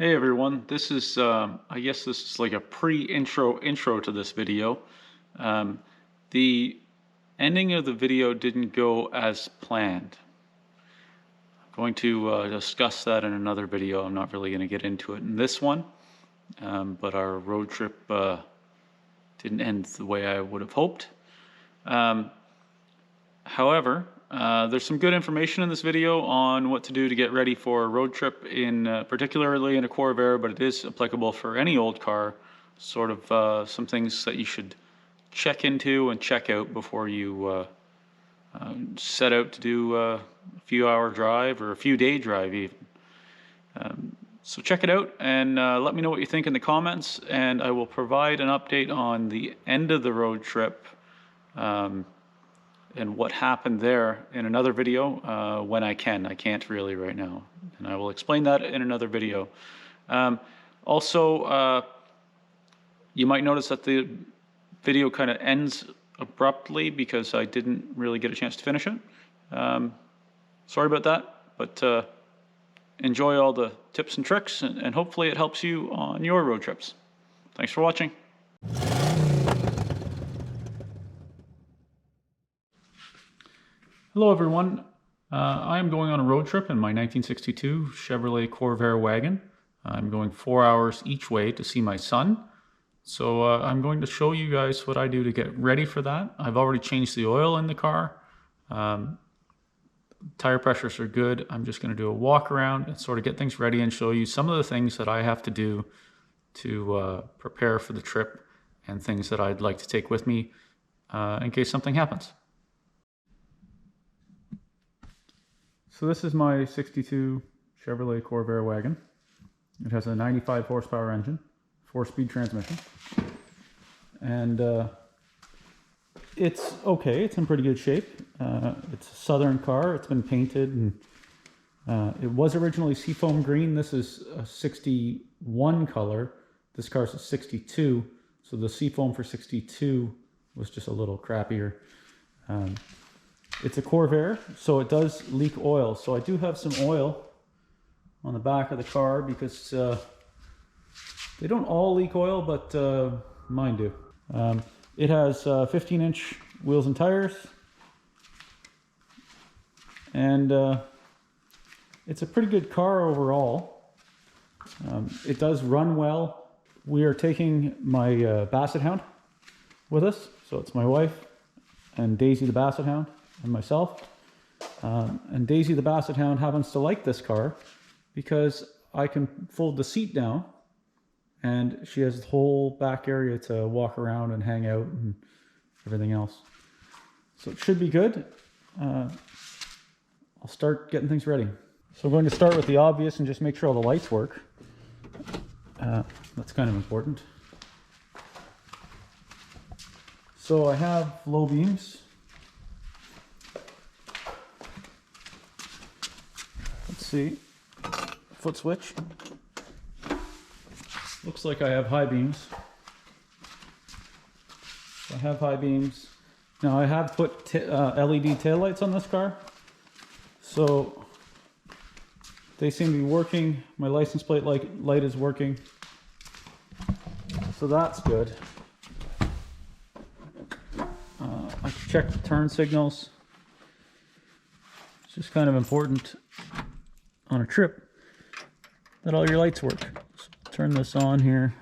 Hey everyone, this is I guess this is like a pre-intro to this video. The ending of the video didn't go as planned. I'm going to discuss that in another video. I'm not really going to get into it in this one, but our road trip didn't end the way I would have hoped. However, there's some good information in this video on what to do to get ready for a road trip, particularly in a Corvair, but it is applicable for any old car. Sort of some things that you should check into and check out before you set out to do a few hour drive or a few day drive even. So check it out and let me know what you think in the comments, and I will provide an update on the end of the road trip and what happened there in another video when I can. I can't really right now, and I will explain that in another video. Also, you might notice that the video kind of ends abruptly because I didn't really get a chance to finish it. Sorry about that, but enjoy all the tips and tricks, and hopefully it helps you on your road trips. Thanks for watching. Hello everyone, I am going on a road trip in my 1962 Chevrolet Corvair wagon. I'm going 4 hours each way to see my son. So I'm going to show you guys what I do to get ready for that. I've already changed the oil in the car. Tire pressures are good. I'm just going to do a walk around and sort of get things ready and show you some of the things that I have to do to prepare for the trip, and things that I'd like to take with me in case something happens. So this is my 62 Chevrolet Corvair wagon. It has a 95 horsepower engine, 4-speed transmission, and it's okay. It's in pretty good shape. It's a Southern car. It's been painted, and it was originally seafoam green. This is a 61 color. This car's a 62, so the seafoam for 62 was just a little crappier. It's a Corvair, so it does leak oil. So I do have some oil on the back of the car because they don't all leak oil, but mine do. It has 15-inch wheels and tires, and it's a pretty good car overall. It does run well. We are taking my Basset Hound with us, so it's my wife and Daisy the Basset Hound and myself. And Daisy the Basset Hound happens to like this car because I can fold the seat down and she has the whole back area to walk around and hang out and everything else. So it should be good. I'll start getting things ready. So I'm going to start with the obvious and just make sure all the lights work. That's kind of important. So I have low beams. Let's see, foot switch. Looks like I have high beams. I have high beams. Now I have put LED taillights on this car, so they seem to be working. My license plate light is working, so that's good. I checked the turn signals. It's just kind of important on a trip that all your lights work. So turn this on here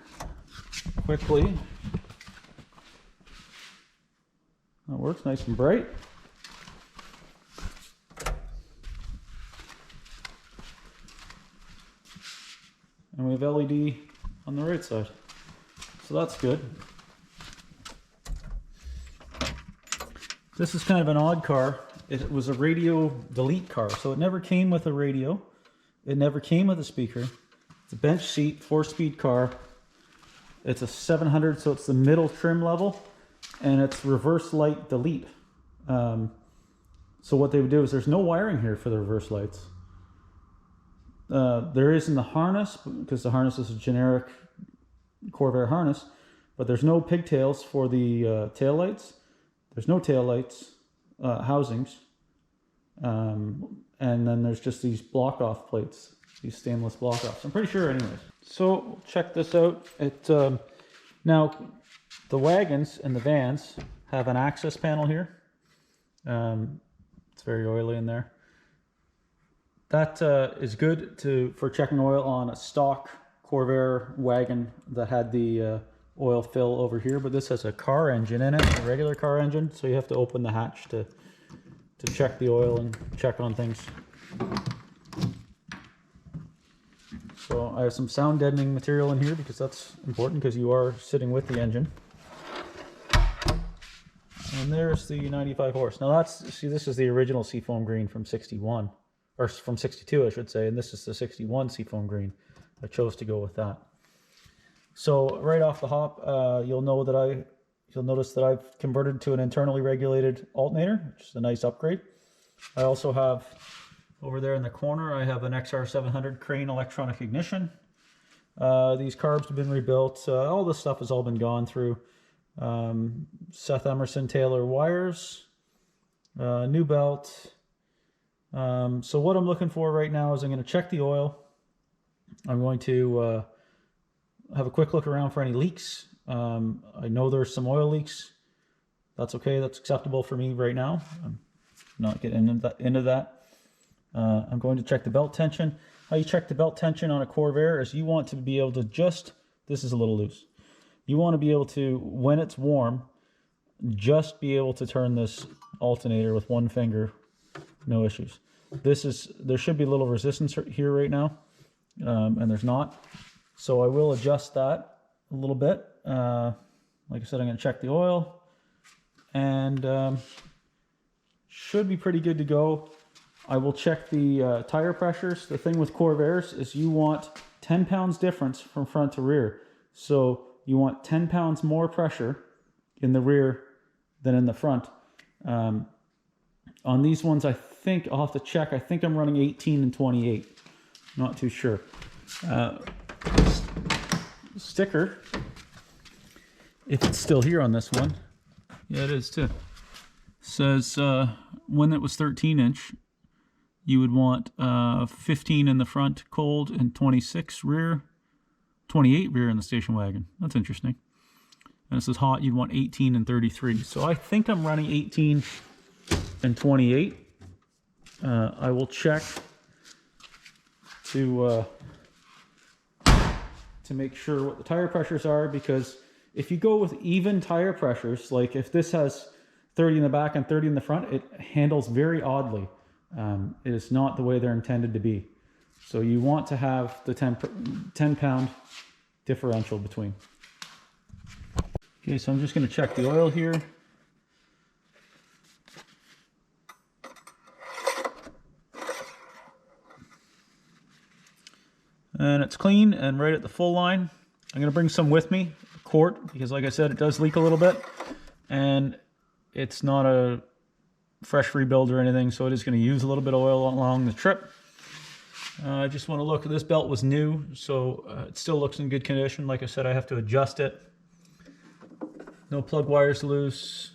quickly. That works nice and bright. And we have LED on the right side, so that's good. This is kind of an odd car. It was a radio delete car, so it never came with a radio. It never came with a speaker. It's a bench seat, 4-speed car. It's a 700, so it's the middle trim level, and it's reverse light delete. So what they would do is, there's no wiring here for the reverse lights. There is in the harness, because the harness is a generic Corvair harness, but there's no pigtails for the tail lights. There's no tail lights housings, and then there's just these block off plates these stainless block offs. I'm pretty sure anyways. So check this out. Now the wagons and the vans have an access panel here. It's very oily in there. That is good for checking oil on a stock Corvair wagon that had the oil fill over here, but this has a car engine in it, a regular car engine, so you have to open the hatch to check the oil and check on things. So I have some sound deadening material in here because that's important, because you are sitting with the engine. And there's the 95 horse. Now see, this is the original seafoam green from 61, or from 62 I should say, and this is the 61 seafoam green. I chose to go with that. So right off the hop, you'll notice that I've converted to an internally regulated alternator, which is a nice upgrade. I also have over there in the corner, I have an XR700 crane electronic ignition. These carbs have been rebuilt. All this stuff has all been gone through. Seth Emerson Taylor wires, new belt. So what I'm looking for right now is I'm going to check the oil. I'm going to have a quick look around for any leaks. I know there's some oil leaks. That's okay. That's acceptable for me right now. I'm not getting into that. I'm going to check the belt tension. How you check the belt tension on a Corvair is you want to be able to this is a little loose. You want to be able to, when it's warm, just be able to turn this alternator with one finger, no issues. There should be a little resistance here right now, and there's not. So I will adjust that a little bit. Like I said, I'm going to check the oil, and should be pretty good to go. I will check the tire pressures. The thing with Corvairs is you want 10 pounds difference from front to rear. So you want 10 pounds more pressure in the rear than in the front. On these ones, I think I'll have to check. I think I'm running 18 and 28. Not too sure. Sticker, if it's still here on this one. Yeah, it is too. Says when it was 13-inch, you would want 15 in the front cold and 26 rear, 28 rear in the station wagon. That's interesting. And it says hot, you'd want 18 and 33. So I think I'm running 18 and 28. I will check to make sure what the tire pressures are, because if you go with even tire pressures, like if this has 30 in the back and 30 in the front, it handles very oddly. It is not the way they're intended to be. So you want to have the 10 pound differential between. Okay, so I'm just going to check the oil here. And it's clean and right at the full line. I'm going to bring some with me, a quart, because like I said, it does leak a little bit. And it's not a fresh rebuild or anything, so it is going to use a little bit of oil along the trip. I just want to look. This belt was new, so it still looks in good condition. Like I said, I have to adjust it. No plug wires loose.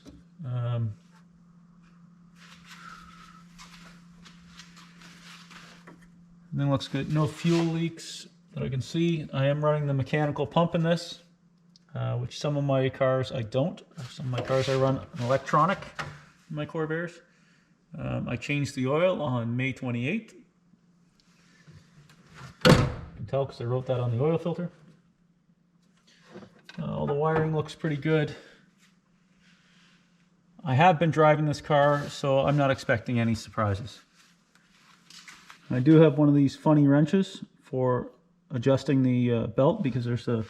Everything looks good. No fuel leaks that I can see. I am running the mechanical pump in this, which some of my cars I don't. Some of my cars I run an electronic in my Corvairs. I changed the oil on May 28th. You can tell because I wrote that on the oil filter. All the wiring looks pretty good. I have been driving this car, so I'm not expecting any surprises. I do have one of these funny wrenches for adjusting the belt, because there's a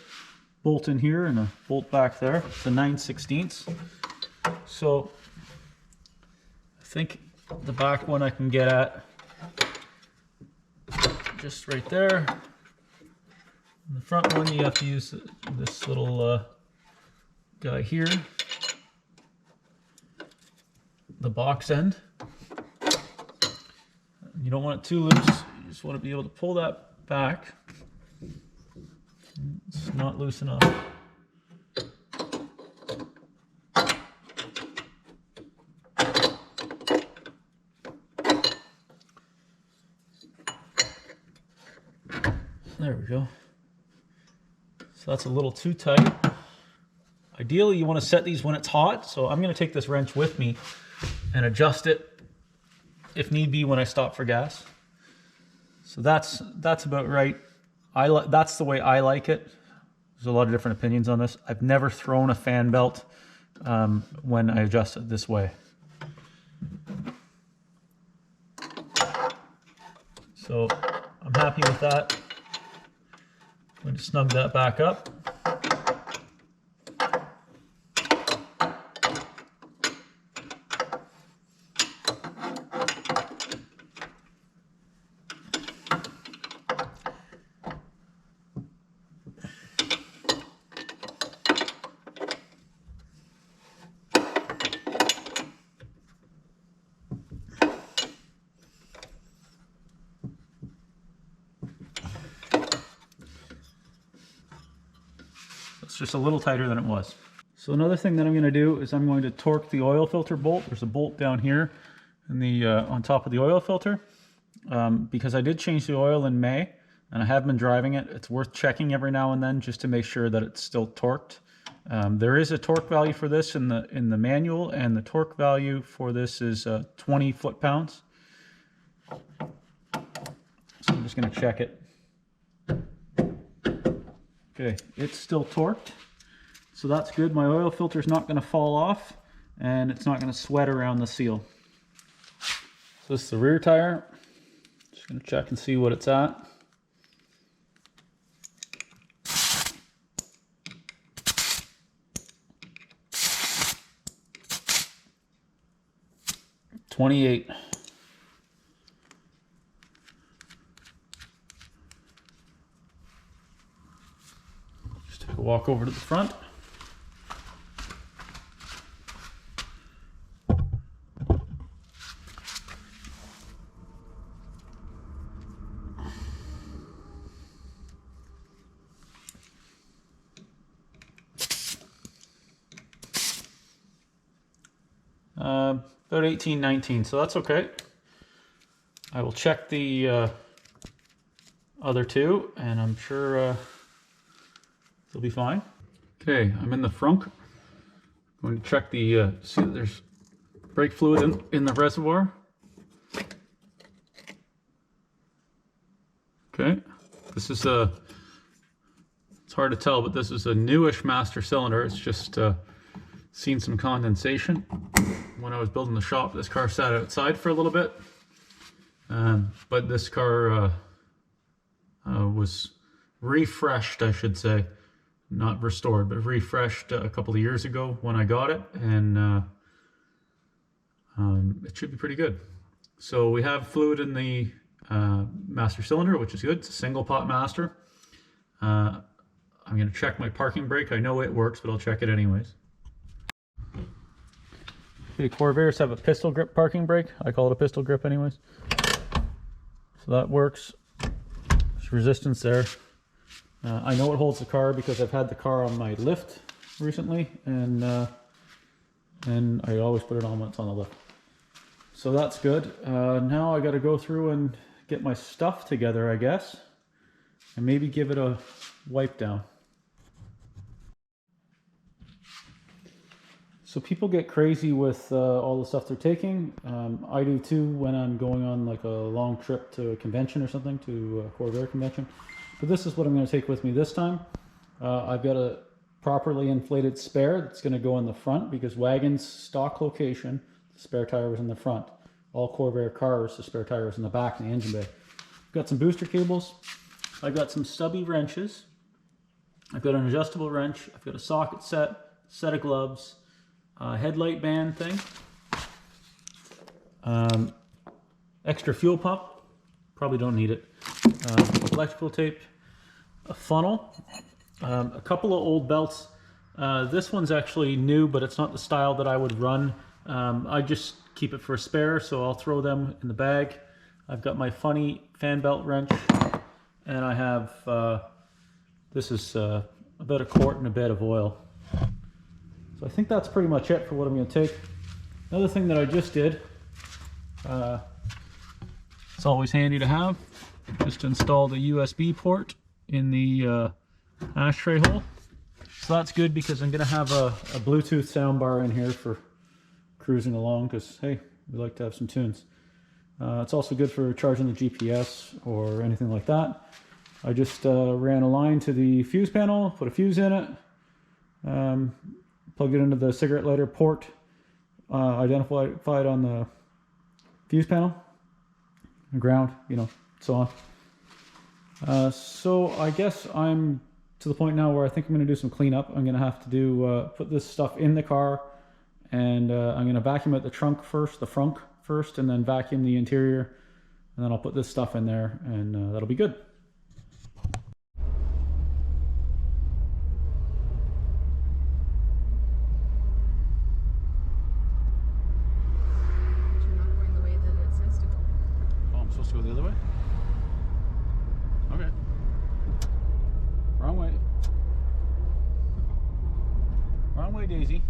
bolt in here and a bolt back there. It's a 9/16. So I think the back one I can get at just right there. The front one, you have to use this little guy here, the box end. You don't want it too loose. You just want to be able to pull that back. It's not loose enough. There we go. So that's a little too tight. Ideally, you want to set these when it's hot. So I'm going to take this wrench with me and adjust it if need be when I stop for gas. So that's about right. That's the way I like it. There's a lot of different opinions on this. I've never thrown a fan belt when I adjust it this way. So I'm happy with that. I'm going to snug that back up. It's just a little tighter than it was. So another thing that I'm going to do is I'm going to torque the oil filter bolt. There's a bolt down here in the on top of the oil filter because I did change the oil in May and I have been driving it. It's worth checking every now and then just to make sure that it's still torqued. There is a torque value for this in the manual, and the torque value for this is 20 foot-pounds. So I'm just going to check it. Okay, it's still torqued, so that's good. My oil filter is not going to fall off, and it's not going to sweat around the seal. So this is the rear tire. Just going to check and see what it's at. $28. Walk over to the front. About 18, 19, so that's okay. I will check the other two, and I'm sure it'll be fine. Okay, I'm in the frunk. I'm going to check the, see that there's brake fluid in the reservoir. Okay, this is a, it's hard to tell, but this is a newish master cylinder. It's just seen some condensation. When I was building the shop, this car sat outside for a little bit. But this car was refreshed, I should say. Not restored, but refreshed a couple of years ago when I got it, and it should be pretty good. So we have fluid in the master cylinder, which is good. It's a single pot master. I'm going to check my parking brake. I know it works, but I'll check it anyways. Okay, Corvairs have a pistol grip parking brake. I call it a pistol grip anyways. So that works. There's resistance there. I know it holds the car because I've had the car on my lift recently, and I always put it on when it's on the lift. So that's good. Now I got to go through and get my stuff together, I guess, and maybe give it a wipe down. So people get crazy with all the stuff they're taking. I do too when I'm going on like a long trip to a convention or something, to a Corvair convention. But this is what I'm going to take with me this time. I've got a properly inflated spare that's going to go in the front because Wagon's stock location, the spare tire was in the front. All Corvair cars, the spare tire was in the back in the engine bay. I've got some booster cables. I've got some stubby wrenches. I've got an adjustable wrench. I've got a socket set of gloves, headlight band thing, extra fuel pump, probably don't need it, electrical tape, a funnel, a couple of old belts. This one's actually new, but it's not the style that I would run. I just keep it for a spare, so I'll throw them in the bag. I've got my funny fan belt wrench, and I have, this is about a quart and a bit of oil. So I think that's pretty much it for what I'm going to take. Another thing that I just did, it's always handy to have, just installed a USB port in the ashtray hole. So that's good because I'm going to have a Bluetooth soundbar in here for cruising along because, hey, we like to have some tunes. It's also good for charging the GPS or anything like that. I just ran a line to the fuse panel, put a fuse in it, plugged it into the cigarette lighter port, identified on the fuse panel, ground, you know, so on. So I guess I'm to the point now where I think I'm going to do some cleanup. I'm going to have to do put this stuff in the car, and I'm going to vacuum out the trunk first, the frunk first, and then vacuum the interior, and then I'll put this stuff in there, and that'll be good. You're not going the way that it says to go. Oh, I'm supposed to go the other way? Okay. Wrong way. Wrong way, Daisy.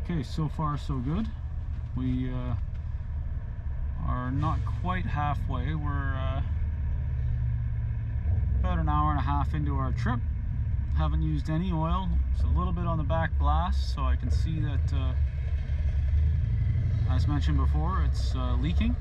Okay, so far so good. We are not quite halfway. We're about an hour and a half into our trip. Haven't used any oil. It's a little bit on the back blast, so I can see that, as mentioned before, it's leaking.